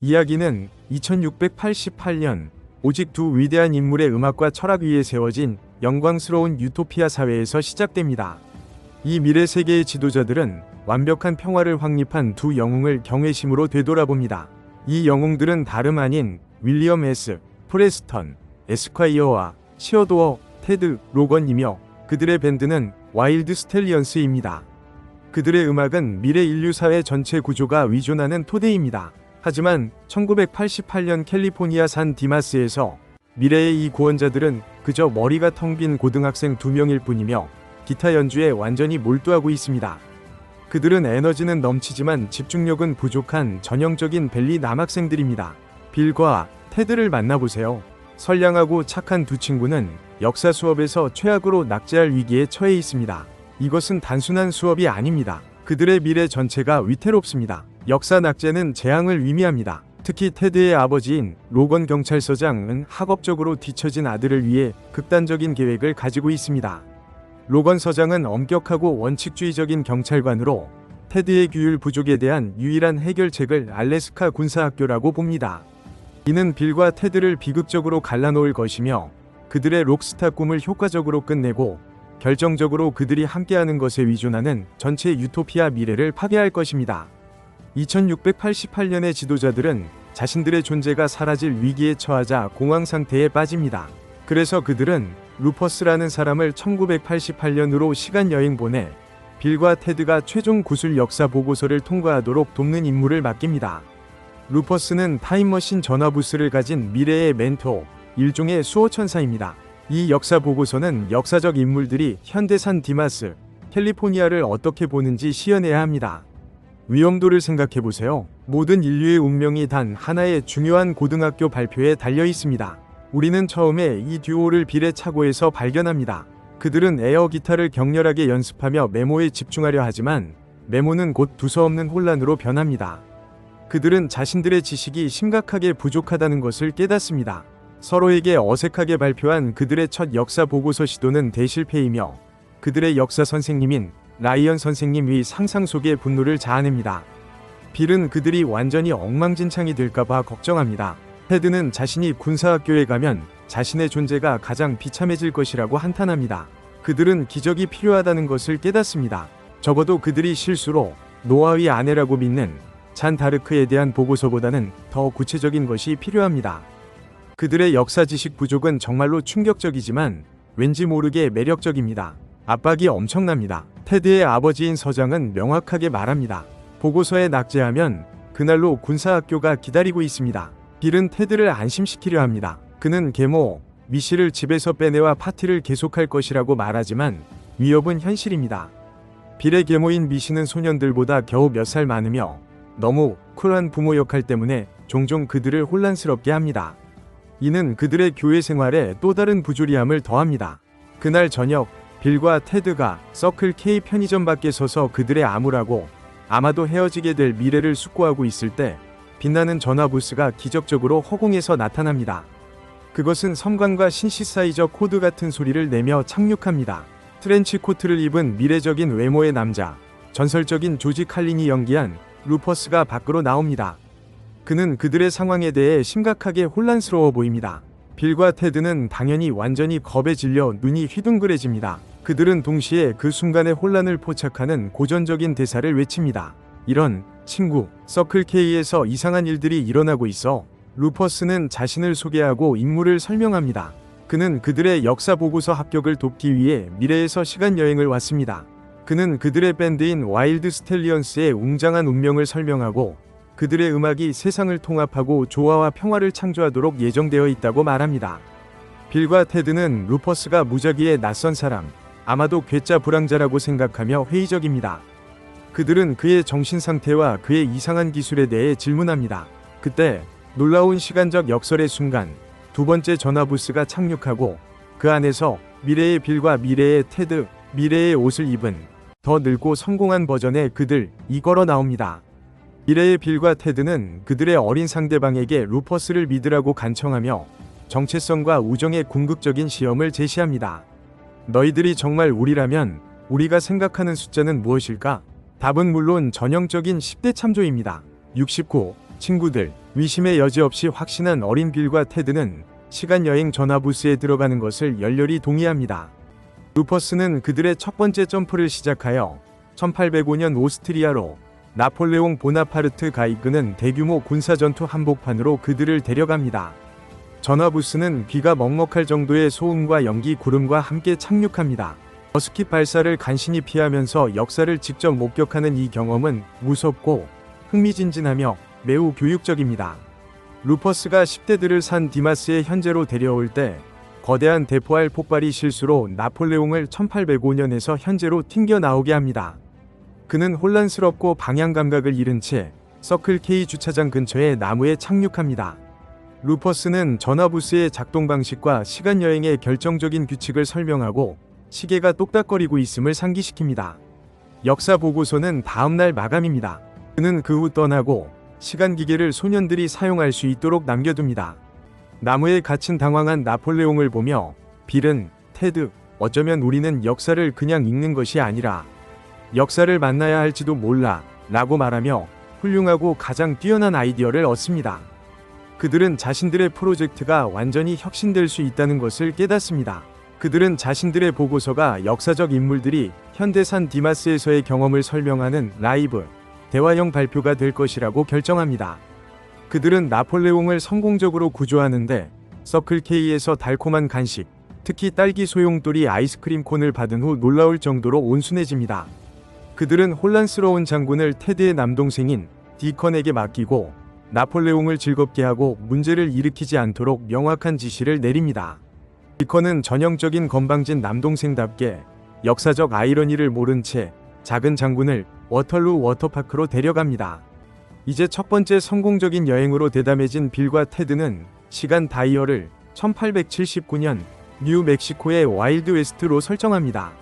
이야기는 2688년 오직 두 위대한 인물의 음악과 철학 위에 세워진 영광스러운 유토피아 사회에서 시작됩니다. 이 미래 세계의 지도자들은 완벽한 평화를 확립한 두 영웅을 경외심으로 되돌아봅니다. 이 영웅들은 다름 아닌 윌리엄 S. 프레스턴, 에스콰이어와 시어도어 테드 로건이며 그들의 밴드는 와일드 스텔리언스입니다. 그들의 음악은 미래 인류 사회 전체 구조가 위존하는 토대입니다. 하지만 1988년 캘리포니아 산 디마스에서 미래의 이 구원자들은 그저 머리가 텅 빈 고등학생 2명일 뿐이며 기타 연주에 완전히 몰두하고 있습니다. 그들은 에너지는 넘치지만 집중력은 부족한 전형적인 벨리 남학생들입니다. 빌과 테드를 만나보세요. 선량하고 착한 두 친구는 역사 수업에서 최악으로 낙제할 위기에 처해 있습니다. 이것은 단순한 수업이 아닙니다. 그들의 미래 전체가 위태롭습니다. 역사 낙제는 재앙을 의미합니다. 특히 테드의 아버지인 로건 경찰서장은 학업적으로 뒤처진 아들을 위해 극단적인 계획을 가지고 있습니다. 로건 서장은 엄격하고 원칙주의적인 경찰관으로 테드의 규율 부족에 대한 유일한 해결책을 알래스카 군사학교라고 봅니다. 이는 빌과 테드를 비극적으로 갈라놓을 것이며 그들의 록스타 꿈을 효과적으로 끝내고 결정적으로 그들이 함께하는 것에 위존하는 전체 유토피아 미래를 파괴할 것입니다. 2688년의 지도자들은 자신들의 존재가 사라질 위기에 처하자 공황 상태에 빠집니다. 그래서 그들은 루퍼스라는 사람을 1988년으로 시간여행 보내 빌과 테드가 최종 구술 역사 보고서를 통과하도록 돕는 임무를 맡깁니다. 루퍼스는 타임머신 전화부스를 가진 미래의 멘토, 일종의 수호천사입니다. 이 역사 보고서는 역사적 인물들이 현대산 디마스, 캘리포니아를 어떻게 보는지 시연해야 합니다. 위험도를 생각해보세요. 모든 인류의 운명이 단 하나의 중요한 고등학교 발표에 달려 있습니다. 우리는 처음에 이 듀오를 빌의 차고에서 발견합니다. 그들은 에어 기타를 격렬하게 연습하며 메모에 집중하려 하지만 메모는 곧 두서없는 혼란으로 변합니다. 그들은 자신들의 지식이 심각하게 부족하다는 것을 깨닫습니다. 서로에게 어색하게 발표한 그들의 첫 역사 보고서 시도는 대실패이며 그들의 역사 선생님인 라이언 선생님의 상상 속의 분노를 자아냅니다. 빌은 그들이 완전히 엉망진창이 될까봐 걱정합니다. 테드는 자신이 군사학교에 가면 자신의 존재가 가장 비참해질 것이라고 한탄합니다. 그들은 기적이 필요하다는 것을 깨닫습니다. 적어도 그들이 실수로 노아의 아내라고 믿는 잔 다르크에 대한 보고서보다는 더 구체적인 것이 필요합니다. 그들의 역사 지식 부족은 정말로 충격적이지만 왠지 모르게 매력적입니다. 압박이 엄청납니다. 테드의 아버지인 서장은 명확하게 말합니다. 보고서에 낙제하면 그날로 군사학교가 기다리고 있습니다. 빌은 테드를 안심시키려 합니다. 그는 계모, 미시를 집에서 빼내와 파티를 계속할 것이라고 말하지만 위협은 현실입니다. 빌의 계모인 미시는 소년들보다 겨우 몇 살 많으며 너무 쿨한 부모 역할 때문에 종종 그들을 혼란스럽게 합니다. 이는 그들의 교회 생활에 또 다른 부조리함을 더합니다. 그날 저녁 빌과 테드가 서클 K 편의점 밖에 서서 그들의 암울하고 아마도 헤어지게 될 미래를 숙고하고 있을 때 빛나는 전화부스가 기적적으로 허공에서 나타납니다. 그것은 섬광과 신시사이저 코드 같은 소리를 내며 착륙합니다. 트렌치 코트를 입은 미래적인 외모의 남자, 전설적인 조지 칼린이 연기한 루퍼스가 밖으로 나옵니다. 그는 그들의 상황에 대해 심각하게 혼란스러워 보입니다. 빌과 테드는 당연히 완전히 겁에 질려 눈이 휘둥그레집니다. 그들은 동시에 그 순간의 혼란을 포착하는 고전적인 대사를 외칩니다. 이런, 친구, 서클 K에서 이상한 일들이 일어나고 있어. 루퍼스는 자신을 소개하고 임무를 설명합니다. 그는 그들의 역사 보고서 합격을 돕기 위해 미래에서 시간여행을 왔습니다. 그는 그들의 밴드인 와일드 스텔리언스의 웅장한 운명을 설명하고 그들의 음악이 세상을 통합하고 조화와 평화를 창조하도록 예정되어 있다고 말합니다. 빌과 테드는 루퍼스가 무작위의 낯선 사람, 아마도 괴짜 불황자라고 생각하며 회의적입니다. 그들은 그의 정신 상태와 그의 이상한 기술에 대해 질문합니다. 그때 놀라운 시간적 역설의 순간 두 번째 전화부스가 착륙하고 그 안에서 미래의 빌과 미래의 테드, 미래의 옷을 입은 더 늙고 성공한 버전의 그들이 걸어 나옵니다. 미래의 빌과 테드는 그들의 어린 상대방에게 루퍼스를 믿으라고 간청하며 정체성과 우정의 궁극적인 시험을 제시합니다. 너희들이 정말 우리라면 우리가 생각하는 숫자는 무엇일까? 답은 물론 전형적인 10대 참조입니다. 69. 친구들, 위심의 여지 없이 확신한 어린 빌과 테드는 시간여행 전화부스에 들어가는 것을 열렬히 동의합니다. 루퍼스는 그들의 첫 번째 점프를 시작하여 1805년 오스트리아로 나폴레옹 보나파르트가 이끄는 대규모 군사전투 한복판으로 그들을 데려갑니다. 전화부스는 귀가 먹먹할 정도의 소음과 연기 구름과 함께 착륙합니다. 머스킷 발사를 간신히 피하면서 역사를 직접 목격하는 이 경험은 무섭고 흥미진진하며 매우 교육적입니다. 루퍼스가 10대들을 산 디마스의 현재로 데려올 때 거대한 대포알 폭발이 실수로 나폴레옹을 1805년에서 현재로 튕겨 나오게 합니다. 그는 혼란스럽고 방향 감각을 잃은 채 서클 K 주차장 근처의 나무에 착륙합니다. 루퍼스는 전화부스의 작동 방식과 시간여행의 결정적인 규칙을 설명하고 시계가 똑딱거리고 있음을 상기시킵니다. 역사 보고서는 다음날 마감입니다. 그는 그 후 떠나고 시간기계를 소년들이 사용할 수 있도록 남겨둡니다. 나무에 갇힌 당황한 나폴레옹을 보며 빌은 테드, 어쩌면 우리는 역사를 그냥 읽는 것이 아니라 역사를 만나야 할지도 몰라 라고 말하며 훌륭하고 가장 뛰어난 아이디어를 얻습니다. 그들은 자신들의 프로젝트가 완전히 혁신될 수 있다는 것을 깨닫습니다. 그들은 자신들의 보고서가 역사적 인물들이 현대산 디마스에서의 경험을 설명하는 라이브, 대화형 발표가 될 것이라고 결정합니다. 그들은 나폴레옹을 성공적으로 구조하는데 서클 K에서 달콤한 간식, 특히 딸기 소용돌이 아이스크림 콘을 받은 후 놀라울 정도로 온순해집니다. 그들은 혼란스러운 장군을 테드의 남동생인 디컨에게 맡기고 나폴레옹을 즐겁게 하고 문제를 일으키지 않도록 명확한 지시를 내립니다. 디컨은 전형적인 건방진 남동생답게 역사적 아이러니를 모른 채 작은 장군을 워털루 워터파크로 데려갑니다. 이제 첫 번째 성공적인 여행으로 대담해진 빌과 테드는 시간 다이얼을 1879년 뉴멕시코의 와일드 웨스트로 설정합니다.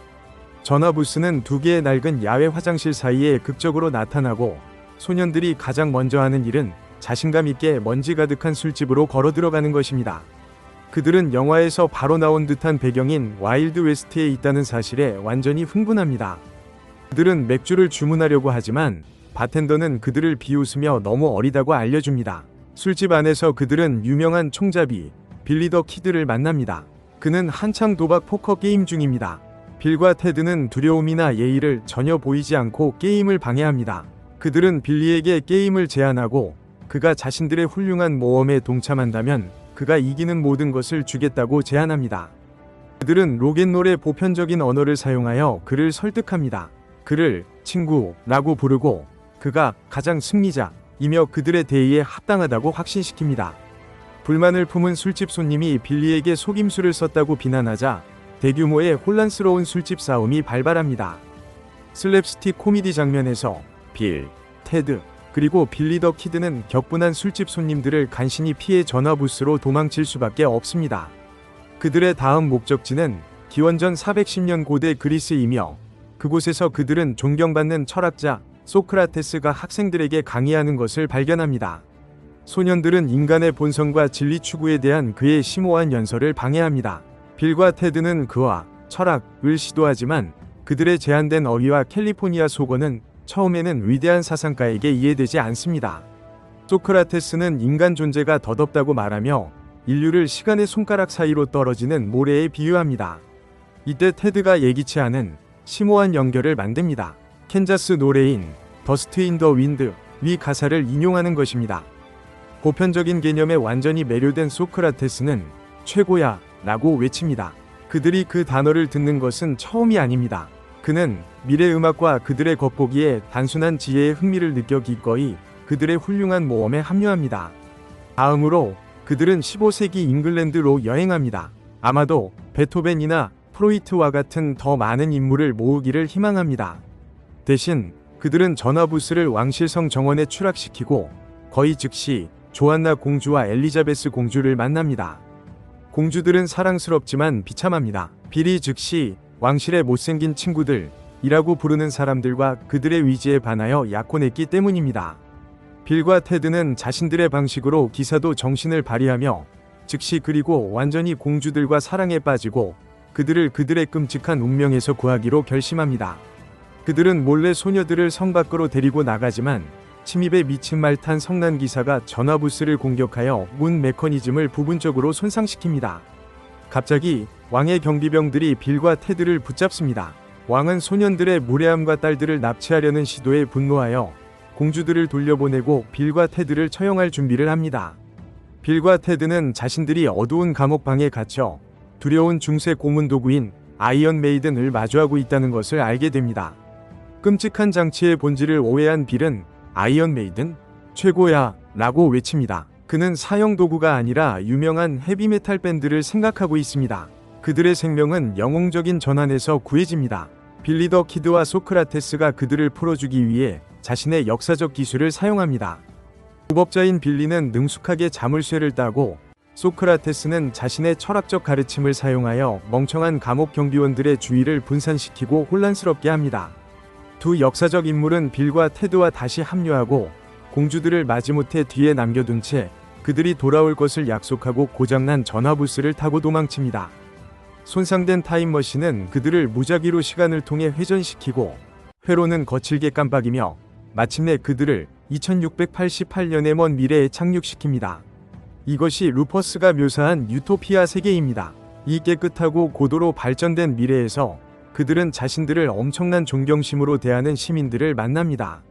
전화부스는 두 개의 낡은 야외 화장실 사이에 극적으로 나타나고 소년들이 가장 먼저 하는 일은 자신감 있게 먼지 가득한 술집으로 걸어 들어가는 것입니다. 그들은 영화에서 바로 나온 듯한 배경인 와일드 웨스트에 있다는 사실에 완전히 흥분합니다. 그들은 맥주를 주문하려고 하지만 바텐더는 그들을 비웃으며 너무 어리다고 알려줍니다. 술집 안에서 그들은 유명한 총잡이 빌리 더 키드를 만납니다. 그는 한창 도박 포커 게임 중입니다. 빌과 테드는 두려움이나 예의를 전혀 보이지 않고 게임을 방해합니다. 그들은 빌리에게 게임을 제안하고 그가 자신들의 훌륭한 모험에 동참한다면 그가 이기는 모든 것을 주겠다고 제안합니다. 그들은 록앤롤의 보편적인 언어를 사용하여 그를 설득합니다. 그를 친구라고 부르고 그가 가장 승리자이며 그들의 대의에 합당하다고 확신시킵니다. 불만을 품은 술집 손님이 빌리에게 속임수를 썼다고 비난하자 대규모의 혼란스러운 술집 싸움이 발발합니다. 슬랩스틱 코미디 장면에서 빌, 테드, 그리고 빌리 더 키드는 격분한 술집 손님들을 간신히 피해 전화부스로 도망칠 수밖에 없습니다. 그들의 다음 목적지는 기원전 410년 고대 그리스이며 그곳에서 그들은 존경받는 철학자 소크라테스가 학생들에게 강의하는 것을 발견합니다. 소년들은 인간의 본성과 진리 추구에 대한 그의 심오한 연설을 방해합니다. 빌과 테드는 그와 철학을 시도하지만 그들의 제한된 어휘와 캘리포니아 속어는 처음에는 위대한 사상가에게 이해되지 않습니다. 소크라테스는 인간 존재가 덧없다고 말하며 인류를 시간의 손가락 사이로 떨어지는 모래에 비유합니다. 이때 테드가 예기치 않은 심오한 연결을 만듭니다. 캔자스 노래인 더스트 인 더 윈드 위 가사를 인용하는 것입니다. 보편적인 개념에 완전히 매료된 소크라테스는 최고야 라고 외칩니다. 그들이 그 단어를 듣는 것은 처음이 아닙니다. 그는 미래음악과 그들의 겉보기에 단순한 지혜의 흥미를 느껴 기꺼이 그들의 훌륭한 모험에 합류합니다. 다음으로 그들은 15세기 잉글랜드로 여행합니다. 아마도 베토벤이나 프로이트와 같은 더 많은 인물을 모으기를 희망합니다. 대신 그들은 전화부스를 왕실성 정원에 추락시키고 거의 즉시 조안나 공주와 엘리자베스 공주를 만납니다. 공주들은 사랑스럽지만 비참합니다. 빌이 즉시 왕실의 못생긴 친구들이라고 부르는 사람들과 그들의 위지에 반하여 약혼했기 때문입니다. 빌과 테드는 자신들의 방식으로 기사도 정신을 발휘하며 즉시 그리고 완전히 공주들과 사랑에 빠지고 그들을 그들의 끔찍한 운명에서 구하기로 결심합니다. 그들은 몰래 소녀들을 성 밖으로 데리고 나가지만 침입에 미친 말 탄 성난 기사가 전화부스를 공격하여 문 메커니즘을 부분적으로 손상시킵니다. 갑자기 왕의 경비병들이 빌과 테드를 붙잡습니다. 왕은 소년들의 무례함과 딸들을 납치하려는 시도에 분노하여 공주들을 돌려보내고 빌과 테드를 처형할 준비를 합니다. 빌과 테드는 자신들이 어두운 감옥방에 갇혀 두려운 중세 고문 도구인 아이언 메이든을 마주하고 있다는 것을 알게 됩니다. 끔찍한 장치의 본질을 오해한 빌은 아이언 메이든? 최고야! 라고 외칩니다. 그는 사형 도구가 아니라 유명한 헤비메탈 밴드를 생각하고 있습니다. 그들의 생명은 영웅적인 전환에서 구해집니다. 빌리 더 키드와 소크라테스가 그들을 풀어주기 위해 자신의 역사적 기술을 사용합니다. 무법자인 빌리는 능숙하게 자물쇠를 따고 소크라테스는 자신의 철학적 가르침을 사용하여 멍청한 감옥 경비원들의 주의를 분산시키고 혼란스럽게 합니다. 두 역사적 인물은 빌과 테드와 다시 합류하고 공주들을 마지못해 뒤에 남겨둔 채 그들이 돌아올 것을 약속하고 고장난 전화부스를 타고 도망칩니다. 손상된 타임머신은 그들을 무작위로 시간을 통해 회전시키고 회로는 거칠게 깜빡이며 마침내 그들을 2688년의 먼 미래에 착륙시킵니다. 이것이 루퍼스가 묘사한 유토피아 세계입니다. 이 깨끗하고 고도로 발전된 미래에서 그들은 자신들을 엄청난 존경심으로 대하는 시민들을 만납니다.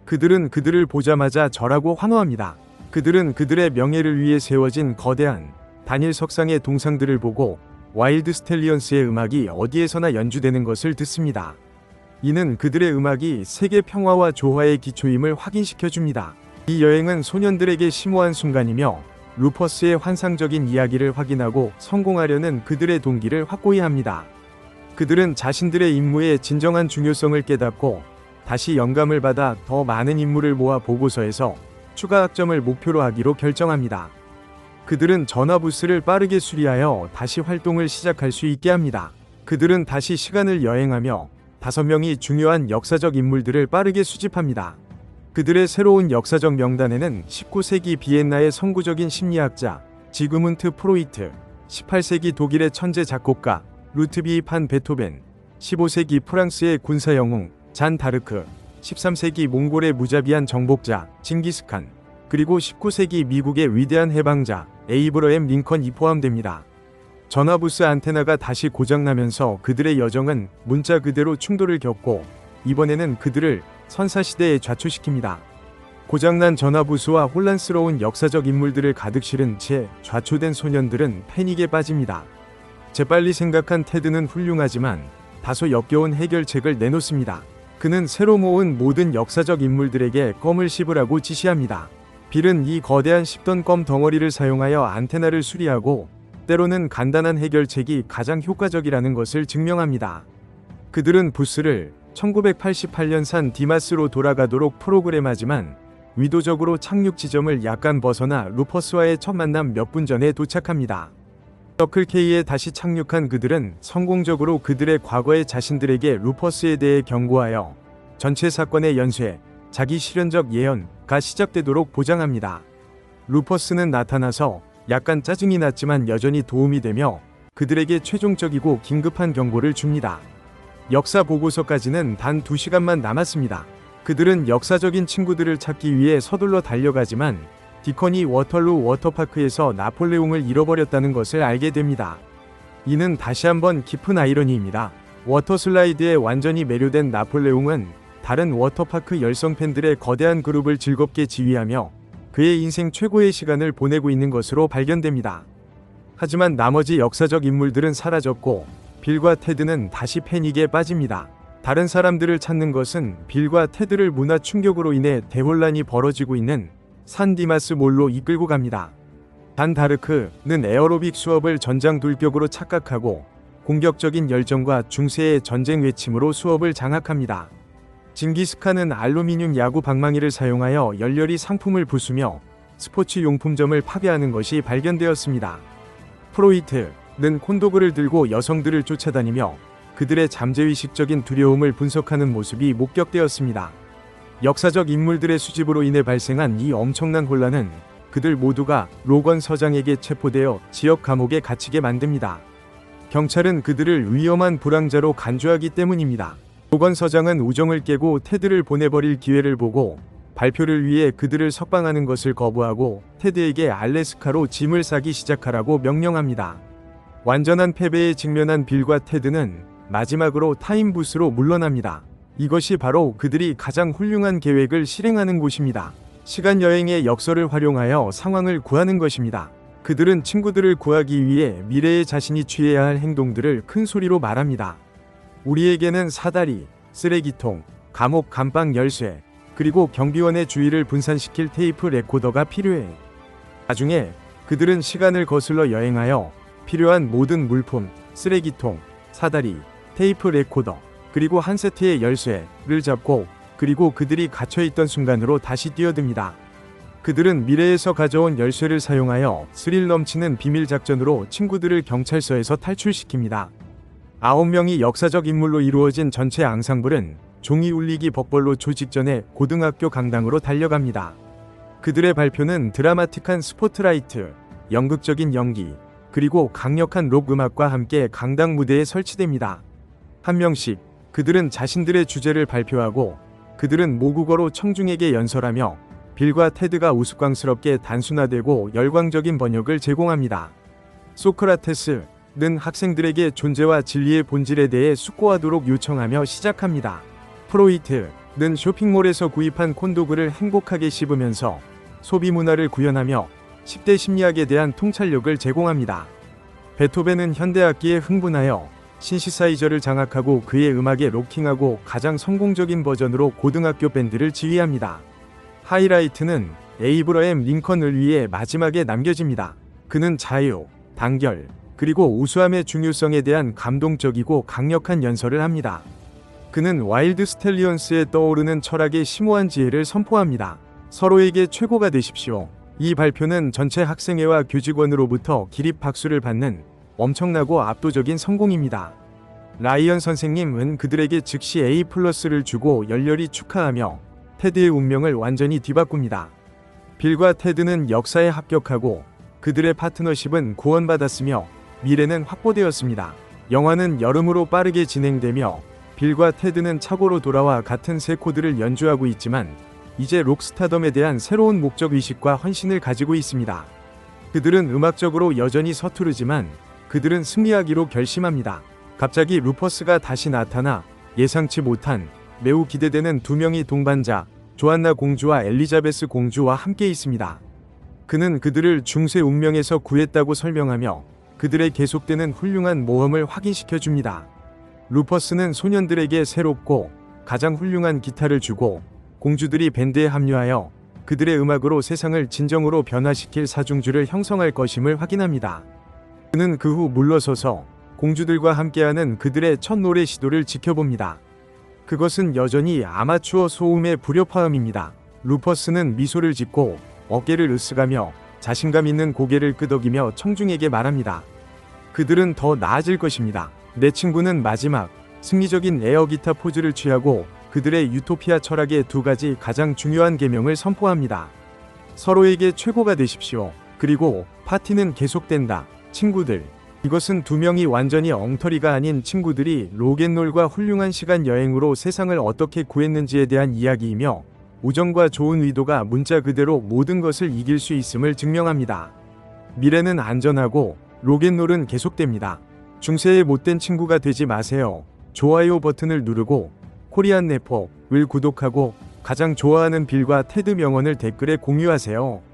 그들은 그들을 보자마자 절하고 환호합니다. 그들은 그들의 명예를 위해 세워진 거대한 단일 석상의 동상들을 보고 와일드 스텔리언스의 음악이 어디에서나 연주되는 것을 듣습니다. 이는 그들의 음악이 세계 평화와 조화의 기초임을 확인시켜줍니다. 이 여행은 소년들에게 심오한 순간이며 루퍼스의 환상적인 이야기를 확인하고 성공하려는 그들의 동기를 확고히 합니다. 그들은 자신들의 임무의 진정한 중요성을 깨닫고 다시 영감을 받아 더 많은 인물을 모아 보고서에서 추가 학점을 목표로 하기로 결정합니다. 그들은 전화부스를 빠르게 수리하여 다시 활동을 시작할 수 있게 합니다. 그들은 다시 시간을 여행하며 5명이 중요한 역사적 인물들을 빠르게 수집합니다. 그들의 새로운 역사적 명단에는 19세기 비엔나의 선구적인 심리학자 지그문트 프로이트, 18세기 독일의 천재 작곡가 루트비히 판 베토벤, 15세기 프랑스의 군사 영웅 잔 다르크, 13세기 몽골의 무자비한 정복자 징기스칸, 그리고 19세기 미국의 위대한 해방자 에이브러햄 링컨이 포함됩니다. 전화부스 안테나가 다시 고장나면서 그들의 여정은 문자 그대로 충돌을 겪고 이번에는 그들을 선사시대에 좌초시킵니다. 고장난 전화부스와 혼란스러운 역사적 인물들을 가득 실은 채 좌초된 소년들은 패닉에 빠집니다. 재빨리 생각한 테드는 훌륭하지만 다소 역겨운 해결책을 내놓습니다. 그는 새로 모은 모든 역사적 인물들에게 껌을 씹으라고 지시합니다. 빌은 이 거대한 씹던 껌 덩어리를 사용하여 안테나를 수리하고 때로는 간단한 해결책이 가장 효과적이라는 것을 증명합니다. 그들은 부스를 1988년산 디마스로 돌아가도록 프로그램하지만 의도적으로 착륙 지점을 약간 벗어나 루퍼스와의 첫 만남 몇 분 전에 도착합니다. 서클K에 다시 착륙한 그들은 성공적으로 그들의 과거의 자신들에게 루퍼스에 대해 경고하여 전체 사건의 연쇄, 자기 실현적 예언가 시작되도록 보장합니다. 루퍼스는 나타나서 약간 짜증이 났지만 여전히 도움이 되며 그들에게 최종적이고 긴급한 경고를 줍니다. 역사 보고서까지는 단 2시간만 남았습니다. 그들은 역사적인 친구들을 찾기 위해 서둘러 달려가지만 디컨이 워털루 워터파크에서 나폴레옹을 잃어버렸다는 것을 알게 됩니다. 이는 다시 한번 깊은 아이러니입니다. 워터슬라이드에 완전히 매료된 나폴레옹은 다른 워터파크 열성 팬들의 거대한 그룹을 즐겁게 지휘하며 그의 인생 최고의 시간을 보내고 있는 것으로 발견됩니다. 하지만 나머지 역사적 인물들은 사라졌고 빌과 테드는 다시 패닉에 빠집니다. 다른 사람들을 찾는 것은 빌과 테드를 문화 충격으로 인해 대혼란이 벌어지고 있는 산 디마스 몰로 이끌고 갑니다. 잔 다르크는 에어로빅 수업을 전장 돌격으로 착각하고 공격적인 열정과 중세의 전쟁 외침으로 수업을 장악합니다. 징기스칸은 알루미늄 야구 방망이를 사용하여 열렬히 상품을 부수며 스포츠 용품점을 파괴하는 것이 발견되었습니다. 프로이트는 콘도그를 들고 여성들을 쫓아다니며 그들의 잠재의식적인 두려움을 분석하는 모습이 목격되었습니다. 역사적 인물들의 수집으로 인해 발생한 이 엄청난 혼란은 그들 모두가 로건 서장에게 체포되어 지역 감옥에 갇히게 만듭니다. 경찰은 그들을 위험한 불황자로 간주하기 때문입니다. 로건 서장은 우정을 깨고 테드를 보내버릴 기회를 보고 발표를 위해 그들을 석방하는 것을 거부하고 테드에게 알래스카로 짐을 싸기 시작하라고 명령합니다. 완전한 패배에 직면한 빌과 테드는 마지막으로 타임부스로 물러납니다. 이것이 바로 그들이 가장 훌륭한 계획을 실행하는 곳입니다. 시간 여행의 역설을 활용하여 상황을 구하는 것입니다. 그들은 친구들을 구하기 위해 미래의 자신이 취해야 할 행동들을 큰 소리로 말합니다. 우리에게는 사다리, 쓰레기통, 감옥 감방 열쇠, 그리고 경비원의 주의를 분산시킬 테이프 레코더가 필요해. 나중에 그들은 시간을 거슬러 여행하여 필요한 모든 물품, 쓰레기통, 사다리, 테이프 레코더, 그리고 한 세트의 열쇠를 잡고 그리고 그들이 갇혀있던 순간으로 다시 뛰어듭니다. 그들은 미래에서 가져온 열쇠를 사용하여 스릴 넘치는 비밀 작전으로 친구들을 경찰서에서 탈출시킵니다. 9명이 역사적 인물로 이루어진 전체 앙상블은 종이 울리기 벅벌로 조직 전에 고등학교 강당으로 달려갑니다. 그들의 발표는 드라마틱한 스포트라이트, 연극적인 연기, 그리고 강력한 록 음악과 함께 강당 무대에 설치됩니다. 한 명씩 그들은 자신들의 주제를 발표하고 그들은 모국어로 청중에게 연설하며 빌과 테드가 우스꽝스럽게 단순화되고 열광적인 번역을 제공합니다. 소크라테스는 학생들에게 존재와 진리의 본질에 대해 숙고하도록 요청하며 시작합니다. 프로이트는 쇼핑몰에서 구입한 콘도그를 행복하게 씹으면서 소비 문화를 구현하며 10대 심리학에 대한 통찰력을 제공합니다. 베토벤은 현대악기에 흥분하여 신시사이저를 장악하고 그의 음악에 로킹하고 가장 성공적인 버전으로 고등학교 밴드를 지휘합니다. 하이라이트는 에이브러햄 링컨을 위해 마지막에 남겨집니다. 그는 자유, 단결, 그리고 우수함의 중요성에 대한 감동적이고 강력한 연설을 합니다. 그는 와일드 스텔리언스에 떠오르는 철학의 심오한 지혜를 선포합니다. 서로에게 최고가 되십시오. 이 발표는 전체 학생회와 교직원으로부터 기립 박수를 받는 엄청나고 압도적인 성공입니다. 라이언 선생님은 그들에게 즉시 A+를 주고 열렬히 축하하며 테드의 운명을 완전히 뒤바꿉니다. 빌과 테드는 역사에 합격하고 그들의 파트너십은 구원받았으며 미래는 확보되었습니다. 영화는 여름으로 빠르게 진행되며 빌과 테드는 차고로 돌아와 같은 세 코드를 연주하고 있지만 이제 록스타덤에 대한 새로운 목적의식과 헌신을 가지고 있습니다. 그들은 음악적으로 여전히 서투르지만 그들은 승리하기로 결심합니다. 갑자기 루퍼스가 다시 나타나 예상치 못한 매우 기대되는 두 명의 동반자 조안나 공주와 엘리자베스 공주와 함께 있습니다. 그는 그들을 중세 운명에서 구했다고 설명하며 그들의 계속되는 훌륭한 모험을 확인시켜 줍니다. 루퍼스는 소년들에게 새롭고 가장 훌륭한 기타를 주고 공주들이 밴드에 합류하여 그들의 음악으로 세상을 진정으로 변화시킬 사중주를 형성할 것임을 확인합니다. 그는 그 후 물러서서 공주들과 함께하는 그들의 첫 노래 시도를 지켜봅니다. 그것은 여전히 아마추어 소음의 불협화음입니다. 루퍼스는 미소를 짓고 어깨를 으쓱하며 자신감 있는 고개를 끄덕이며 청중에게 말합니다. 그들은 더 나아질 것입니다. 내 친구는 마지막 승리적인 에어기타 포즈를 취하고 그들의 유토피아 철학의 두 가지 가장 중요한 계명을 선포합니다. 서로에게 최고가 되십시오. 그리고 파티는 계속된다. 친구들. 이것은 두 명이 완전히 엉터리가 아닌 친구들이 록앤롤과 훌륭한 시간 여행으로 세상을 어떻게 구했는지에 대한 이야기이며 우정과 좋은 의도가 문자 그대로 모든 것을 이길 수 있음을 증명합니다. 미래는 안전하고 록앤롤은 계속됩니다. 중세의 못된 친구가 되지 마세요. 좋아요 버튼을 누르고 코리안 네포를 구독하고 가장 좋아하는 빌과 테드 명언을 댓글에 공유하세요.